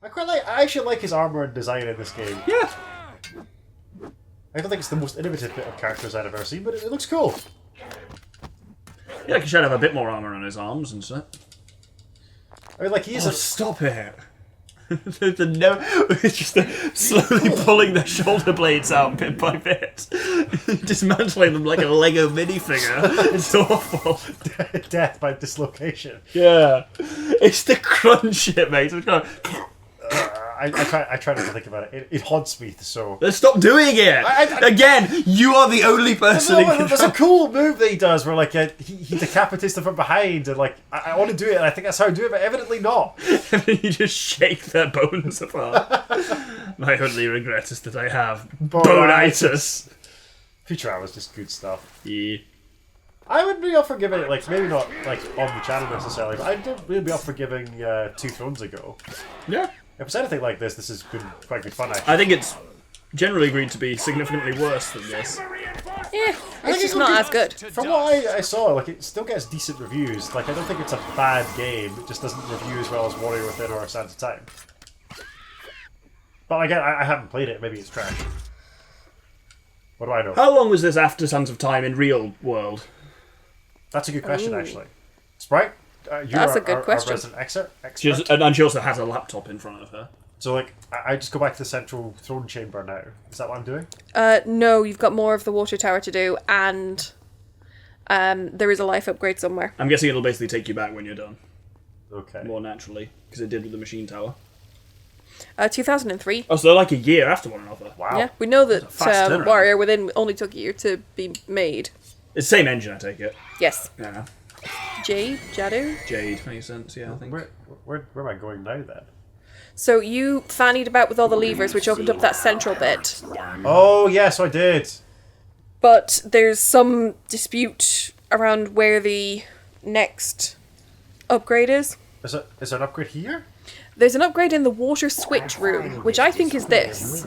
I actually like his armor and design in this game. Yeah. I don't think it's the most innovative bit of character design I've ever seen, but it looks cool. Yeah, he should have a bit more armor on his arms and stuff. I mean, like, he's Stop it. It's just slowly pulling their shoulder blades out bit by bit. Dismantling them like a Lego minifigure. It's awful. death by dislocation. Yeah. It's the crunch it makes. It's kind of... I try not to think about it. It haunts me, so... Let's stop doing it! Again, you are the only person who can... There's a cool move that he does where, like, he decapitates them from behind, and, like, I want to do it, and I think that's how I do it, but evidently not. And then you just shake their bones apart. My only regret is that I have bonitis. Futurama's just good stuff. Yeah. I would be up for giving it, like, maybe not, like, on the channel necessarily, but I'd really be up for giving Two Thrones a go. Yeah. If it's anything like this has been quite good fun, actually. I think it's generally agreed to be significantly worse than this. Yeah, it's just not as good. From what I saw, like, it still gets decent reviews. Like, I don't think it's a bad game. It just doesn't review as well as Warrior Within or Sands of Time. But again, I haven't played it. Maybe it's trash. What do I know? How long was this after Sands of Time in real world? That's a good question, actually. Sprite? That's a good question. Our resident expert. And she also has a laptop in front of her. So, like, I just go back to the central throne chamber now. Is that what I'm doing? No, you've got more of the water tower to do, and there is a life upgrade somewhere. I'm guessing it'll basically take you back when you're done. Okay. More naturally, because it did with the machine tower. 2003. Oh, so they're like a year after one another. Wow. Yeah, we know that fast turnaround. Warrior Within only took a year to be made. It's the same engine, I take it. Yes. Yeah. Jade? Jade, makes sense, yeah, I think. Where am I going now, then? So you fannied about with all the levers, which opened up that central bit. Oh, yes, I did. But there's some dispute around where the next upgrade is. Is there an upgrade here? There's an upgrade in the water switch room, which I think is this.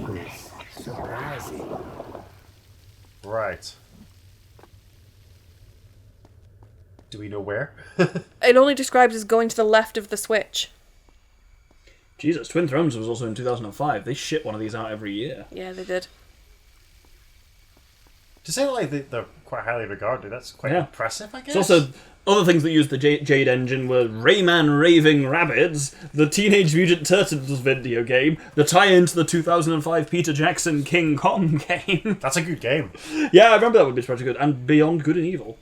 Right. Do we know where? It only describes as going to the left of the switch. Jesus, Twin Thrones was also in 2005. They ship one of these out every year. Yeah, they did. To say like they're quite highly regarded, that's quite impressive, I guess. It's also other things that used the Jade engine were Rayman Raving Rabbids, the Teenage Mutant Turtles video game, the tie-in to the 2005 Peter Jackson King Kong game. That's a good game. Yeah, I remember that would be pretty good. And Beyond Good and Evil.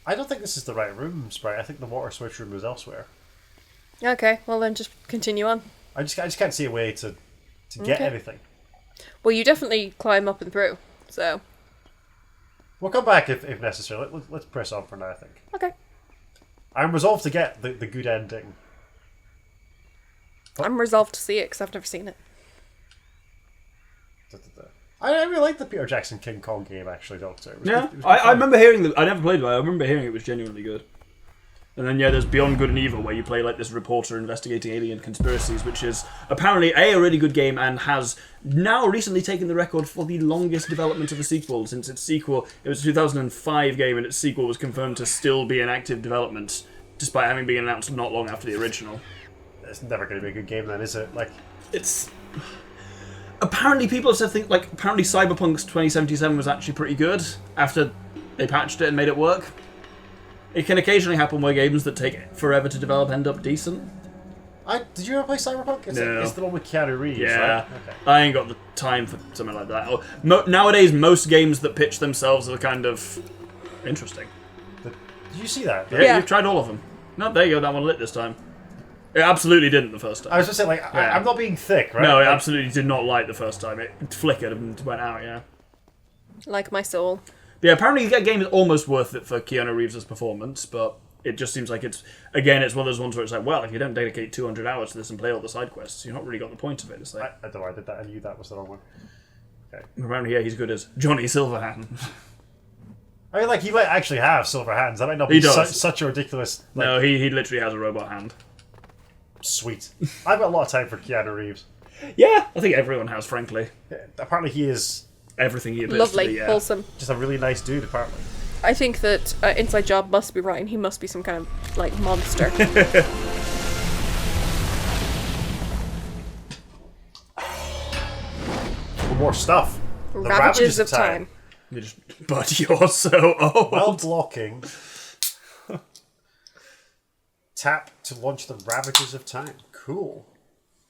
I don't think this is the right room, Sprite. I think the water switch room is elsewhere. Okay, well then just continue on. I just can't see a way to get anything. Well, you definitely climb up and through, so... We'll come back if necessary. Let's press on for now, I think. Okay. I'm resolved to get the good ending. I'm resolved to see it, because I've never seen it. I really like the Peter Jackson King Kong game, actually, Doctor. I remember hearing that. I never played it, but I remember hearing it was genuinely good. And then, there's Beyond Good and Evil, where you play like this reporter investigating alien conspiracies, which is apparently a really good game and has now recently taken the record for the longest development of a sequel. Since its sequel, it was a 2005 game, and its sequel was confirmed to still be in active development, despite having been announced not long after the original. It's never going to be a good game, then, is it? Like, it's... Apparently, people have said apparently Cyberpunk's 2077 was actually pretty good after they patched it and made it work. It can occasionally happen where games that take forever to develop end up decent. Did you ever play Cyberpunk? No. It's the one with Keanu Reeves, yeah, right? Okay. I ain't got the time for something like that. Nowadays, most games that pitch themselves are kind of interesting. Did you see that? Yeah, you've tried all of them. No, there you go, that one lit this time. It absolutely didn't the first time. I was just saying, like, I'm not being thick, right? No, it like, absolutely did not light the first time. It flickered and went out, yeah. Like my soul. Yeah, apparently that game is almost worth it for Keanu Reeves' performance, but it just seems like it's one of those ones where it's like, well, if you don't dedicate 200 hours to this and play all the side quests, you've not really got the point of it. It's like, I don't know, I did that, I knew that was the wrong one. Okay. Apparently, he's good as Johnny Silverhand. I mean, like, he might actually have silver hands. That might not be such a ridiculous... Like, no, he literally has a robot hand. Sweet. I've got a lot of time for Keanu Reeves. Yeah, I think everyone has, frankly. Yeah, apparently he is... Everything he appears lovely, to be, yeah. wholesome. Just a really nice dude, apparently. I think that Inside Job must be right, and he must be some kind of, like, monster. More stuff. The Ravages of Time. But you're so old. While blocking, tap to launch the Ravages of Time. Cool.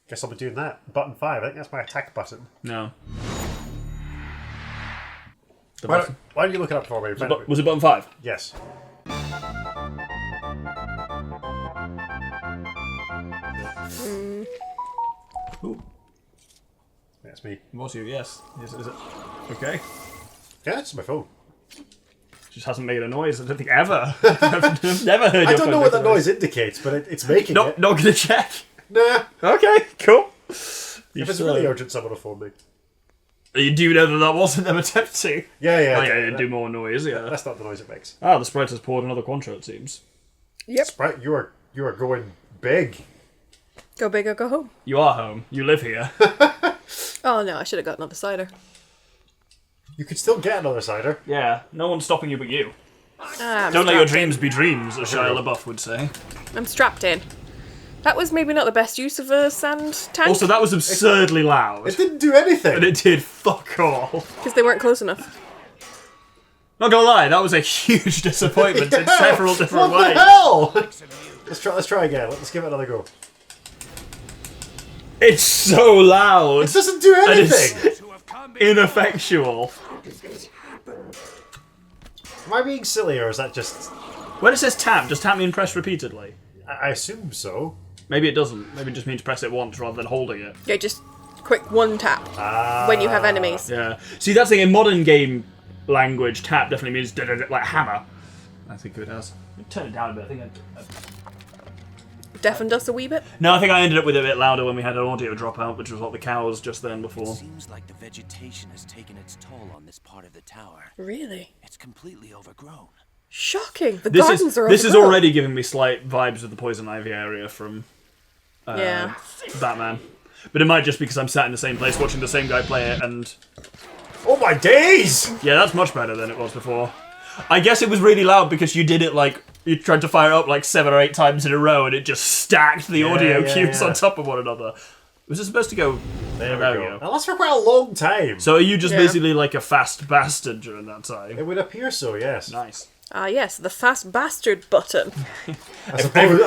Guess I'll be doing that. Button 5. I think that's my attack button. No. Why don't you look it up for me? Was it button 5? Yes. Ooh. That's me. Was you? Yes. Is it? Okay. Yeah, it's my phone. Just hasn't made a noise. I don't think ever. I've never heard. I don't know what that noise indicates, but it's making it. Not gonna check. Nah. Okay. Cool. If it's really urgent, someone will phone me. You do know that wasn't them attempting. Yeah. Oh, yeah, it'd do more noise. Yeah. That's not the noise it makes. Ah, the sprite has poured another Cointreau, it seems. Yep. Sprite, you are going big. Go big or go home. You are home. You live here. Oh no, I should have got another cider. You could still get another cider. Yeah. No one's stopping you but you. I'm Don't let your strapped dreams be dreams, as Shia LaBeouf would say. I'm strapped in. That was maybe not the best use of a sand tank. Also, that was absurdly loud. It didn't do anything. And it did fuck all. Because they weren't close enough. Not gonna lie, that was a huge disappointment in several different what ways. the hell? Let's try again. Let's give it another go. It's so loud. It doesn't do And anything. it's ineffectual. Am I being silly, or is that just... When it says tap, does tap mean press repeatedly? I assume so. Maybe it doesn't. Maybe it just means press it once rather than holding it. Yeah, just quick one tap when you have enemies. Yeah. See, that's the thing. In modern game language, tap definitely means like hammer. I think it does. Turn it down a bit. I think Deafened us a wee bit. No, I think I ended up with it a bit louder when we had an audio dropout, which was what the cows just then before. Seems like the vegetation has taken its toll on this part of the tower. Really? It's completely overgrown. Shocking. The gardens are This is overgrown. already giving me slight vibes of the Poison Ivy area from Yeah. Batman. But it might just be because I'm sat in the same place watching the same guy play it, and Oh my days! yeah, that's much better than it was before. I guess it was really loud because you did it like, you tried to fire it up like 7 or 8 times in a row and it just stacked the audio cues on top of one another. Was it supposed to go... There we go. That lasts for quite a long time. So are you just basically like a fast bastard during that time? It would appear so, yes. Nice. Ah, yes, the fast bastard button.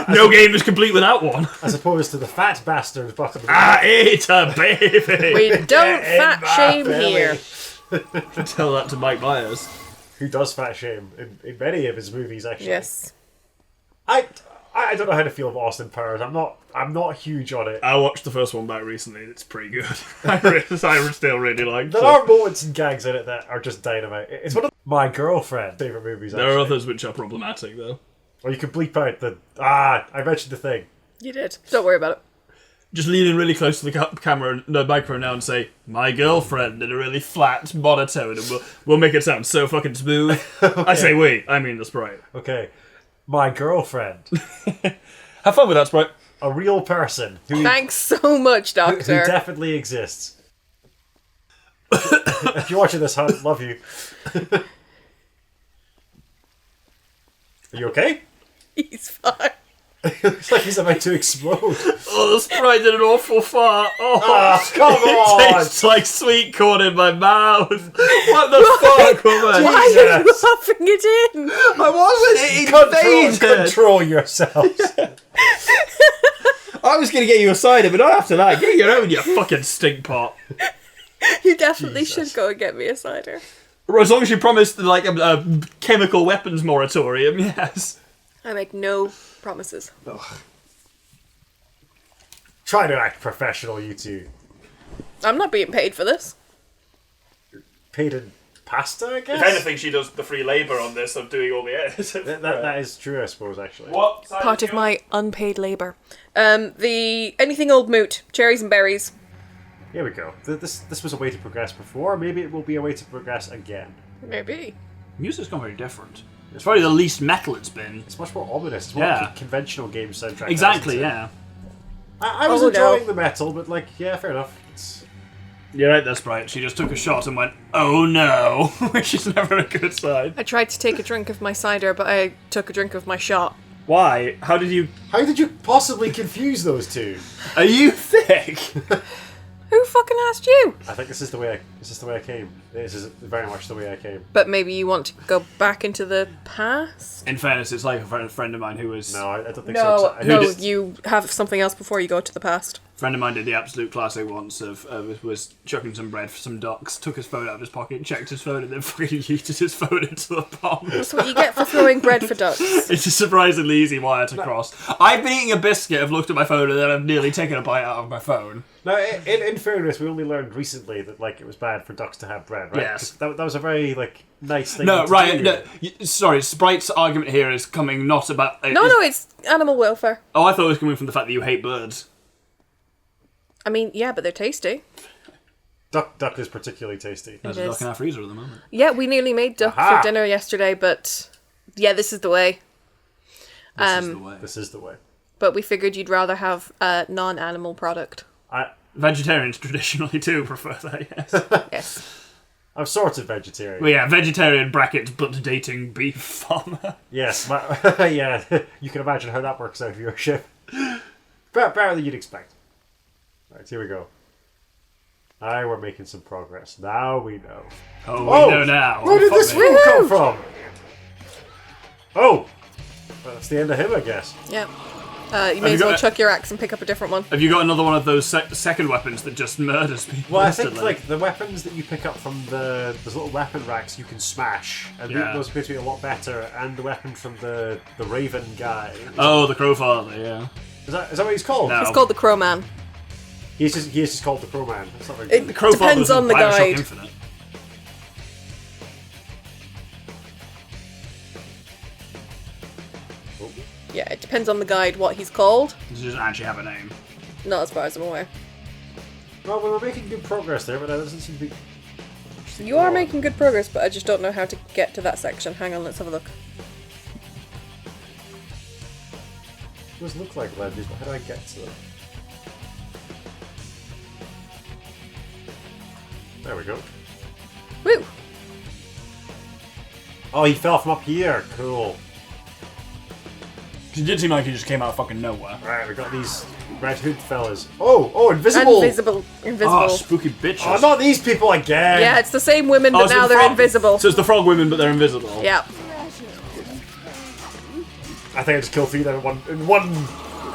No game is complete without one. As opposed to the fat bastard button. I ate a baby! We don't Get in fat my shame belly. here. Tell that to Mike Myers. Who does fat shame in many of his movies, actually. Yes. I don't know how to feel about Austin Powers. I'm not huge on it. I watched the first one back recently and it's pretty good. I still really like it. There are moments and gags in it that are just dynamite. It's one of my girlfriend's favourite movies, actually. There are others which are problematic though. Or you can bleep out the... I mentioned the thing. You did. Don't worry about it. Just lean in really close to the camera, the microphone now, and say "my girlfriend" in a really flat monotone, and we'll make it sound so fucking smooth. Okay. I say we, I mean the sprite. Okay. My girlfriend. Have fun with that, sprite. A real person who Thanks so much, who Doctor. definitely exists. If you're watching this, I love you. Are you okay? He's fine. Looks like he's about to explode. Oh, the sprite did an awful fart. Oh, Come on! it tastes like sweet corn in my mouth. What the fuck, woman? Why are you laughing it in? I wasn't. It invaded. Control yourselves. I was gonna get you a cider, but not after that. Get your own, you fucking stink pot. You definitely Jesus. should go and get me a cider. As long as you promised like a chemical weapons moratorium, yes. I make no promises. Try to act professional, you two. I'm not being paid for this. Paid in pasta, I guess? If anything, she does the free labour on this of doing all the editing. That is true, I suppose, actually. What? Part of my unpaid labour. The anything old moot, cherries and berries. Here we go. This was a way to progress before. Maybe it will be a way to progress again. Maybe. Music's gone very different. It's probably the least metal it's been. It's much more ominous. It's more Yeah. like a conventional game soundtrack. Exactly, isn't it? yeah. I was Oh, no. enjoying the metal, but like, yeah, fair enough. You're right there, Sprite. She just took a shot and went, oh no, which is never a good sign. I tried to take a drink of my cider, but I took a drink of my shot. Why? How did you... How did you possibly confuse those two? Are you thick? Who fucking asked you. I think this is the way I came. This is very much the way I came. But maybe you want to go back into the past? In fairness, it's like a friend of mine who was... No, I don't think No, so. no, you have something else before you go to the past. A friend of mine did the absolute classic once of was chucking some bread for some ducks, took his phone out of his pocket, checked his phone, and then fucking yeeted his phone into the pond. That's what you get for throwing bread for ducks. It's a surprisingly easy wire to cross. I've been eating a biscuit, I've looked at my phone, and then I've nearly taken a bite out of my phone. No, in fairness, we only learned recently that like it was bad for ducks to have bread, right? Yes. That was a very like nice thing. No, to right. do. No, sorry, Sprite's argument here is coming not about... No, it's animal welfare. Oh, I thought it was coming from the fact that you hate birds. I mean, yeah, but they're tasty. Duck is particularly tasty. There's It a is. duck in our freezer at the moment. Yeah, we nearly made duck Aha! for dinner yesterday, but yeah, this is the way. This is the way. This is the way. But we figured you'd rather have a non-animal product. Vegetarians traditionally do prefer that, yes. Yes. I'm sort of vegetarian. Well, yeah, vegetarian brackets, but dating beef farmer. Yes, yeah. You can imagine how that works out for your ship. Better than you'd expect. Right, here we go. We're making some progress. Now we know. Oh, we know now. Where did Fuck this me. fool come from? Oh! Well, that's the end of him, I guess. Yep. You may you as well got- chuck your axe and pick up a different one. Have you got another one of those second weapons that just murders people? Well, I think instantly? like the weapons that you pick up from those little weapon racks you can smash, and Yeah. those appear to be a lot better. And the weapon from the Raven guy. Oh, the Crowfather, yeah. Is that what he's called? No. It's called the Crow Man. He is just called the Crowman. That's not very It good. Crowfather's depends in on the Bioshock guide. Infinite. Yeah, it depends on the guide what he's called. He doesn't actually have a name. Not as far as I'm aware. Well, we were making good progress there, but that doesn't seem to be. You are making good progress, but I just don't know how to get to that section. Hang on, let's have a look. Those look like ledges, but how do I get to them? There we go. Woo! Oh, he fell from up here. Cool. It did seem like he just came out of fucking nowhere. Right, we got these red hood fellas. Oh, invisible! Invisible. Oh, spooky bitches. Oh, not these people again! Yeah, it's the same women, but so now the they're frog- invisible. So it's the frog women, but they're invisible. Yeah. I think I just killed 3 of them in one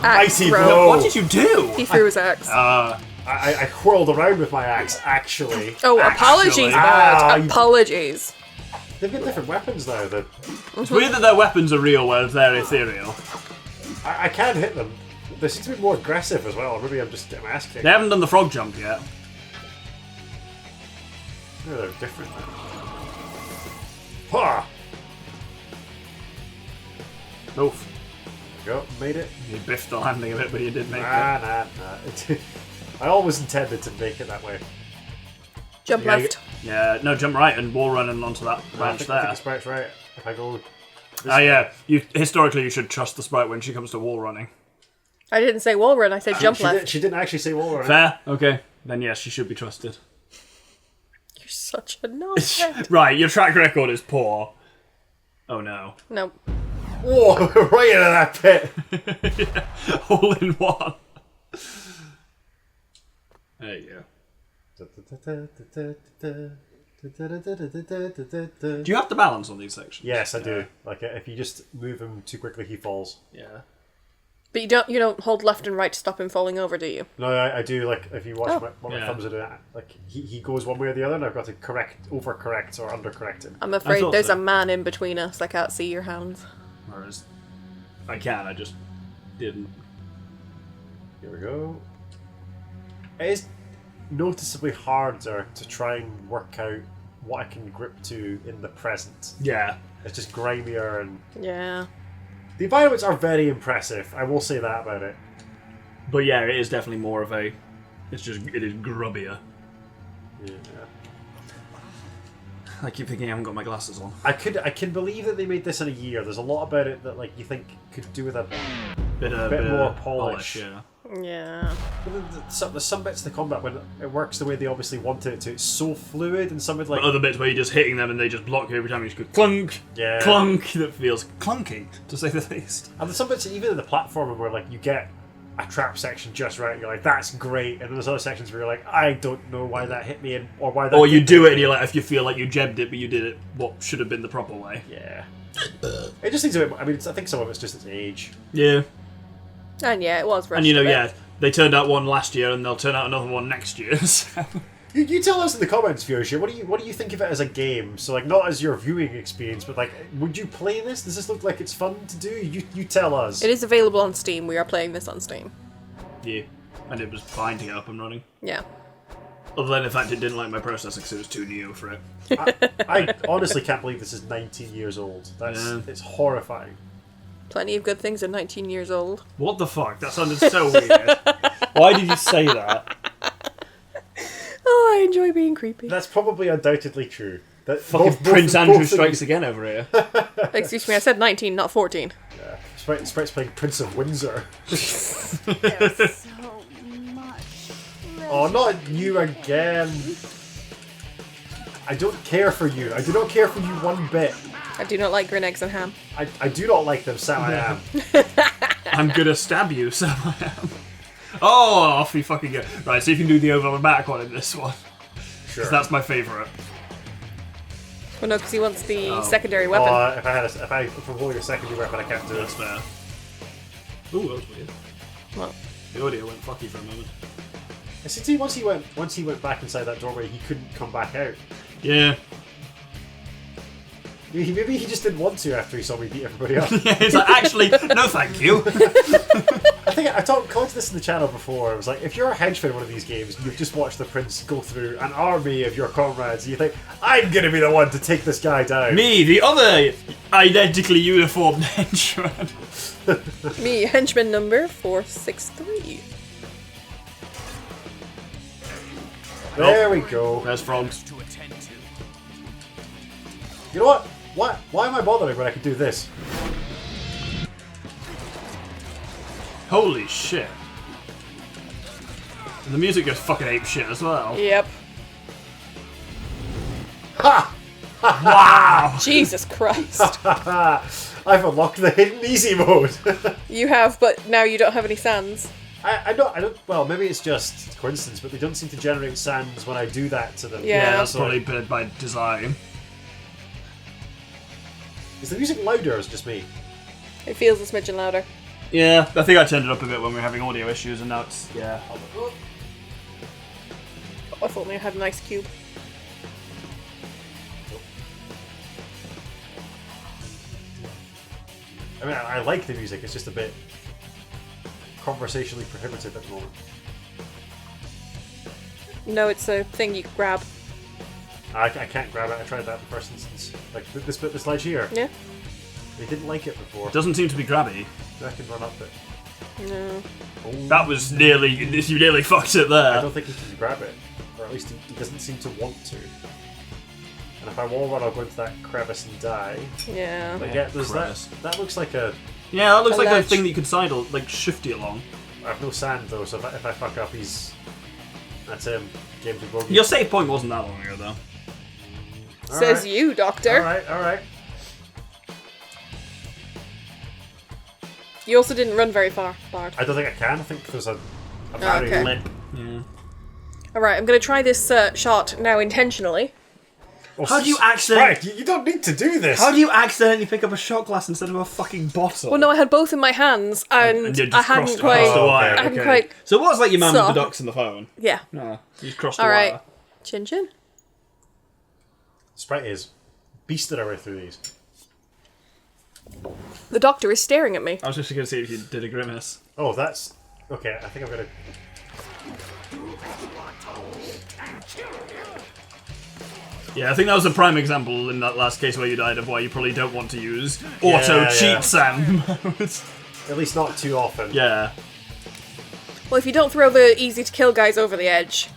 Axe mighty throw. blow. What did you do? He threw his axe. I whirled around with my axe, actually. Oh, actually. apologies, Ah, bird. Apologies. They've got different weapons now. That It's weird that their weapons are real, whereas they're ethereal. I can hit them. They seem to be more aggressive as well. Maybe I'm just getting my ass kicked. They haven't done the frog jump yet. Yeah, they're different now. Ha! Oof. There we go, made it. You biffed the landing a bit, but you did make it. Nah. I always intended to make it that way. Jump Yeah, left. Yeah, no, jump right and wall running onto that I branch think there. the sprite's right. If I go. Yeah. Historically, you should trust the sprite when she comes to wall running. I didn't say wall run, I said jump She left. she didn't actually say wall running. Fair? Okay. Then yes, she should be trusted. You're such a nonsense. Right, your track record is poor. Oh no. No. Whoa! Right into that pit. All in one. There you go. Do you have to balance on these sections? Yes, I do. Like if you just move him too quickly, he falls. Yeah. But you don't hold left and right to stop him falling over, do you? No, I do. Like if you watch what my Yeah. thumbs are doing, like he goes one way or the other, and I've got to overcorrect or undercorrect him. I'm afraid thought there's so. a man in between us. I can't see your hands. Whereas I can, I just didn't. Here we go. It is noticeably harder to try and work out what I can grip to in the present. Yeah. It's just grimier, and Yeah. the environments are very impressive. I will say that about it. But yeah, it is definitely more of a. It is grubbier. Yeah. I keep thinking I haven't got my glasses on. I can believe that they made this in a year. There's a lot about it that like you think could do with a Bit more polish. Yeah. Yeah. There's some bits of the combat when it works the way they obviously wanted it to. It's so fluid, and some of like But other bits where you're just hitting them and they just block you every time you just go clunk, Yeah. clunk. That feels clunky, to say the least. and there's some bits even in the platforming where like you get a trap section just right. And you're like, that's great. And then there's other sections where you're like, I don't know why that hit me, or why that. Or you didn't do hit it and me. you're like, if you feel like you gebbed it, but you did it what should have been the proper way. Yeah. It just needs a bit. I mean, I think some of it's just its age. Yeah. And yeah, it was rushed. And you know, a bit. yeah, they turned out one last year, and they'll turn out another one next year. So. You tell us in the comments, viewership. What do you think of it as a game? So like, not as your viewing experience, but like, would you play this? Does this look like it's fun to do? You tell us. It is available on Steam. We are playing this on Steam. Yeah, and it was fine to get up and running. Yeah. Other than the fact it didn't like my processor because it was too new for it. I honestly can't believe this is 19 years old. It's horrifying. Plenty of good things at 19 years old. What the fuck? That sounded so weird. Why did you say that? Oh, I enjoy being creepy. That's probably undoubtedly true. That Fucking Prince Andrew strikes again over here. Excuse me, I said 19, not 14. Yeah, Sprite's playing Prince of Windsor. There's so much. Oh, not you again. I don't care for you. I do not care for you one bit. I do not like green eggs and ham. I do not like them, so I am. I'm gonna stab you, so I am. Oh, off we fucking go. Right, so you can do the over the back one in this one. Sure. 'Cause that's my favourite. Well, no, because he wants the secondary weapon. If I'm holding a secondary weapon, I can't do That's it. fair. Ooh, that was weird. Well, The audio went fucky for a moment. I see. Once he went back inside that doorway, he couldn't come back out. Yeah. Maybe he just didn't want to after he saw me beat everybody up. Yeah, it's like, actually, no thank you. I think I commented this in the channel before. It was like, if you're a henchman in one of these games, and you've just watched the prince go through an army of your comrades, and you think, I'm gonna be the one to take this guy down. Me, the other identically uniformed henchman. me, henchman number 463. There we go. There's frogs. To attend to. You know what? Why am I bothering when I can do this? Holy shit. And the music goes fucking ape shit as well. Yep. Ha! Wow! Jesus Christ. I've unlocked the hidden easy mode. You have, but now you don't have any sands. I don't. Well, maybe it's just coincidence, but they don't seem to generate sands when I do that to them. Yeah. That's So, probably by design. is the music louder or is it just me? It feels a smidgen louder. Yeah, I think I turned it up a bit when we were having audio issues, and now it's, yeah. Oh, I thought we had an ice cube. I mean, I like the music. It's just a bit conversationally prohibitive at the moment. No, it's a thing you can grab. I can't grab it. I tried that in the first instance. Like this bit, this ledge here. Yeah? They didn't like it before. Doesn't seem to be grabby. I can run up it. No. Oh, That was nearly, you nearly fucked it I there. don't think he can grab it, or at least he doesn't seem to want to. And if I wall run, I'll go into that crevice and die. Yeah. But yeah, there's crevice. that looks like a. Yeah, that looks A like a ledge. thing that you could sidle, like shifty along. I have no sand though, so if I fuck up, that's him. Game's a bogey. Your save point wasn't that long ago, though. Says Alright. you, Doctor. Alright. You also didn't run very far, Bard. I don't think I can. I think there's a very okay. lip. Yeah. Alright, I'm going to try this shot now intentionally. Oh, How do you accidentally- Right, you don't need to do this. How do you accidentally pick up a shot glass instead of a fucking bottle? Well, no, I had both in my hands, and you just I hadn't crossed quite... the wire. I hadn't okay. quite... So it was like your man with So- the ducks in the phone. Yeah. No, you just crossed the Alright. wire. Chin chin. Sprite is beasted our way through these. The Doctor is staring at me. I was just going to see if you did a grimace. Oh, that's okay. I think I'm gonna. Yeah, I think that was a prime example in that last case where you died of why you probably don't want to use auto cheat yeah. sand. At least not too often. Yeah. Well, if you don't throw the easy to kill guys over the edge,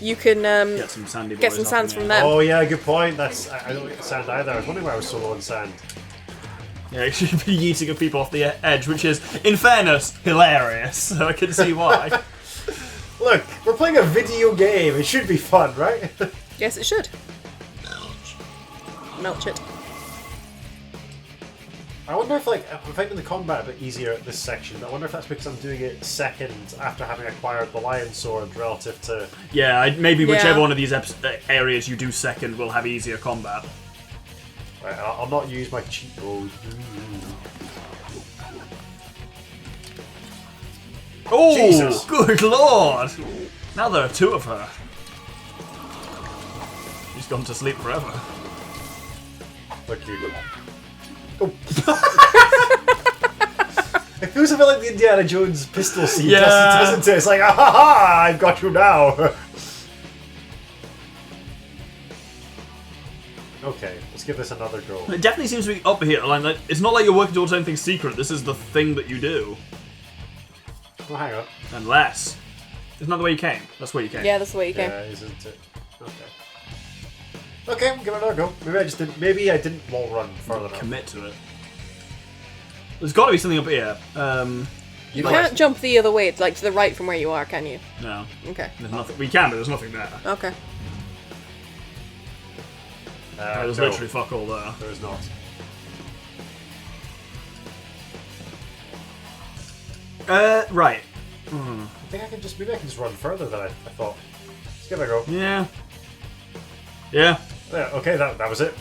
you can Get some sandy boys get some off sands in from there. them. Oh yeah, good point. I don't get sand either. I was wondering why I was so low on sand. Yeah, you should be yeeting of people off the edge, which is, in fairness, hilarious. So I can see why. Look, we're playing a video game. It should be fun, right? Yes, it should. Melch it. I wonder if, like, I'm finding the combat a bit easier at this section. I wonder if that's because I'm doing it second after having acquired the Lion Sword relative to... Yeah, maybe Yeah. whichever one of these areas you do second will have easier combat. Right, I'll not use my cheat code. Oh, Jesus. good lord! Now there are two of her. She's gone to sleep forever. Look, you. Oh. It feels a bit like the Indiana Jones pistol scene, Yeah. doesn't it? It's like, ah ha ha, I've got you now. Okay, let's give this another go. It definitely seems to be up here. Like, it's not like you're working towards anything secret. This is the thing that you do. Oh, hang on. Unless. Isn't that the way you came? That's where you came. Yeah, that's the way you came. Yeah, isn't it? Okay. Okay, we'll give it another go. Maybe I didn't wall run further enough. Commit to it. There's got to be something up here. You can't jump the other way, like to the right from where you are, can you? No. Okay. There's nothing. We can, but there's nothing there. Okay. There's no, literally fuck all there. there is not. Right. I think I can just run further than I thought. Let's give it a go. Yeah. Yeah. Yeah, okay, that was it.